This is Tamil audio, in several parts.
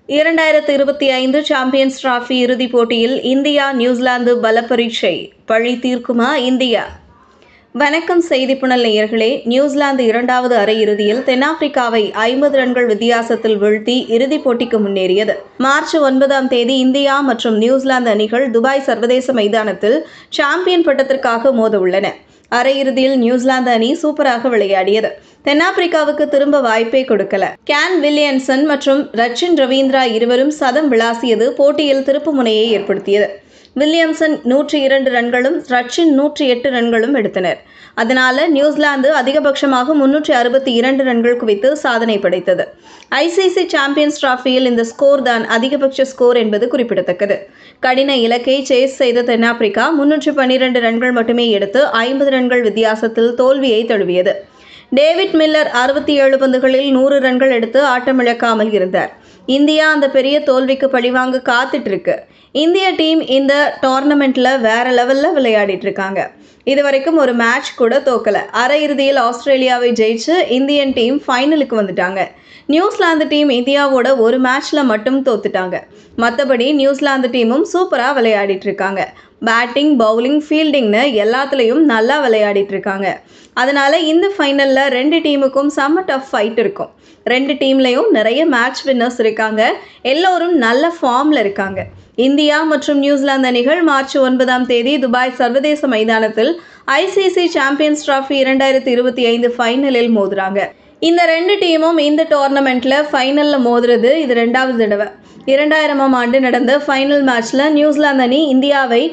2025 சாம்பியன்ஸ் டிராபி இறுதிப் போட்டியில் இந்தியா நியூசிலாந்து பலப்பரீட்சை. பழி தீர்க்குமா இந்தியா? வணக்கம் செய்திப்புணல் நேயர்களே. நியூசிலாந்து இரண்டாவது அரையிறுதியில் தென்னாப்பிரிக்காவை 50 ரன்கள் வித்தியாசத்தில் வீழ்த்தி இறுதிப் போட்டிக்கு முன்னேறியது. மார்ச் 9ஆம் தேதி இந்தியா மற்றும் நியூசிலாந்து அணிகள் துபாய் சர்வதேச மைதானத்தில் சாம்பியன் பட்டத்திற்காக மோத உள்ளன. அரையிறுதியில் நியூசிலாந்து அணி சூப்பராக விளையாடியது. தென்னாப்பிரிக்காவுக்கு திரும்ப வாய்ப்பே கொடுக்கல. கேன் வில்லியம்சன் மற்றும் ரச்சின் ரவீந்திரா இருவரும் சதம் விளாசியது போட்டியில் திருப்புமுனையை ஏற்படுத்தியது. வில்லியம்சன் 102 ரன்களும் ரச்சின் 108 ரன்களும் எடுத்தனர். அதனால நியூசிலாந்து அதிகபட்சமாக 362 ரன்கள் குவித்து சாதனை படைத்தது. ஐசிசி சாம்பியன்ஸ் டிராபியில் இந்த ஸ்கோர் தான் அதிகபட்ச ஸ்கோர் என்பது குறிப்பிடத்தக்கது. கடின இலக்கை சேஸ் செய்த தென்னாப்பிரிக்கா 312 ரன்கள் மட்டுமே எடுத்து 50 ரன்கள் வித்தியாசத்தில் தோல்வியை தழுவியது. டேவிட் மில்லர் 67 பந்துகளில் 100 ரன்கள் எடுத்து ஆட்டமிழக்காமல் இருந்தார். இந்தியா அந்த பெரிய தோல்விக்கு பழிவாங்க காத்துட்டு இருக்கு. இந்திய டீம் இந்த டோர்னமெண்ட்ல வேற லெவல்ல விளையாடிட்டு இருக்காங்க. இதுவரைக்கும் ஒரு மேட்ச் கூட தோக்கல. அரையிறுதியில் ஆஸ்திரேலியாவை ஜெயிச்சு இந்தியன் டீம் ஃபைனலுக்கு வந்துட்டாங்க. நியூசிலாந்து டீம் இந்தியாவோட ஒரு மேட்ச்ல மட்டும் தோத்துட்டாங்க. மற்றபடி நியூசிலாந்து டீமும் சூப்பரா விளையாடிட்டு இருக்காங்க. பேட்டிங், பவுலிங், ஃபீல்டிங்னு எல்லாத்துலேயும் நல்லா விளையாடிட்டு இருக்காங்க. அதனால இந்த ஃபைனலில் 2 டீமுக்கும் செம்ம டஃப் ஃபைட் இருக்கும். 2 டீம்லேயும் நிறைய மேட்ச் வின்னர்ஸ் இருக்காங்க. எல்லோரும் நல்ல ஃபார்மில் இருக்காங்க. இந்தியா மற்றும் நியூசிலாந்து அணிகள் மார்ச் 9ஆம் தேதி துபாய் சர்வதேச மைதானத்தில் ஐசிசி சாம்பியன்ஸ் டிராபி 2025 ஃபைனலில் மோதுறாங்க. இந்த 2 டீமும் இந்த டோர்னமெண்ட்டில் ஃபைனலில் மோதுறது இது 2வது தடவை. 2000ஆம் ஆண்டு நடந்த ஃபைனல் மேட்ச்சில் நியூசிலாந்து அணி இந்தியாவை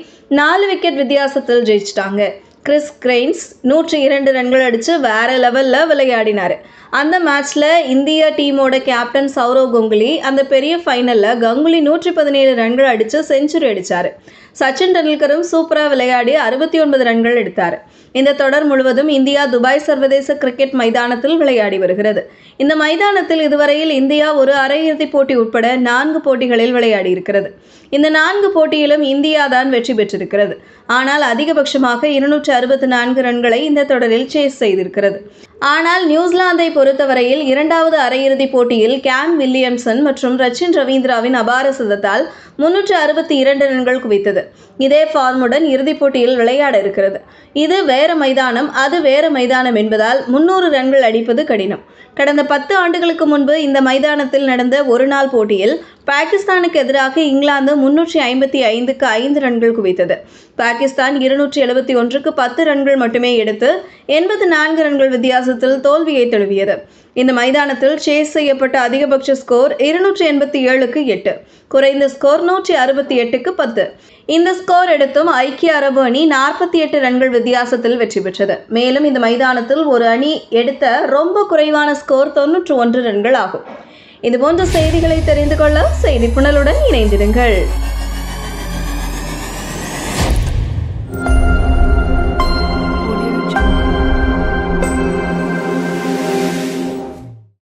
4 விக்கெட் வித்தியாசத்தில் ஜெயிச்சிட்டாங்க. கிறிஸ் கிரெயின்ஸ் 102 ரன்கள் அடித்து வேற லெவலில் விளையாடினார். அந்த மேட்ச்சில் இந்திய டீமோட கேப்டன் சௌரவ் கங்குலி அந்த பெரிய ஃபைனலில் கங்குலி 117 ரன்கள் அடித்து செஞ்சுரி அடித்தார். சச்சின் டெண்டுல்கரும் சூப்பராக விளையாடி 69 ரன்கள் எடுத்தார். இந்த தொடர் முழுவதும் இந்தியா துபாய் சர்வதேச கிரிக்கெட் மைதானத்தில் விளையாடி வருகிறது. இந்த மைதானத்தில் இதுவரையில் இந்தியா ஒரு அரையிறுதிப் போட்டி உட்பட 4 போட்டிகளில் விளையாடி இருக்கிறது. இந்த 4 போட்டியிலும் இந்தியா தான் வெற்றி பெற்றிருக்கிறது. ஆனால் அதிகபட்சமாக 264 ரன்களை இந்த தொடரில் சேஸ் செய்திருக்கிறது. ஆனால் நியூசிலாந்தை பொறுத்தவரையில் 2வது அரையிறுதிப் போட்டியில் கேன் வில்லியம்சன் மற்றும் ரச்சின் ரவீந்திராவின் அபார சதத்தால் 362 ரன்கள் குவித்தது. இதே ஃபார்முடன் இறுதிப் போட்டியில் விளையாட இருக்கிறது. இது வேற மைதானம், அது வேற மைதானம் என்பதால் 300 ரன்கள் அடிப்பது கடினம். கடந்த 10 ஆண்டுகளுக்கு முன்பு இந்த மைதானத்தில் நடந்த ஒரு நாள் போட்டியில் பாகிஸ்தானுக்கு எதிராக இங்கிலாந்து 355க்கு 5 ரன்கள் குவித்தது. பாகிஸ்தான் 271க்கு 10 ரன்கள் மட்டுமே எடுத்து 84 ரன்கள் வித்தியாசத்தில் தோல்வியை தழுவியது. இந்த மைதானத்தில் சேஸ் செய்யப்பட்ட அதிகபட்ச ஸ்கோர் 287க்கு 8, குறைந்த ஸ்கோர் 168க்கு 10. இந்த ஸ்கோர் எடுத்தும் ஐக்கிய அரபு அணி 48 ரன்கள் வித்தியாசத்தில் வெற்றி பெற்றது. மேலும் இந்த மைதானத்தில் ஒரு அணி எடுத்த ரொம்ப குறைவான ஸ்கோர் 91 ரன்கள் ஆகும். இதுபோன்ற செய்திகளை தெரிந்து கொள்ள செய்திப்புணலுடன் இணைந்திருங்கள்.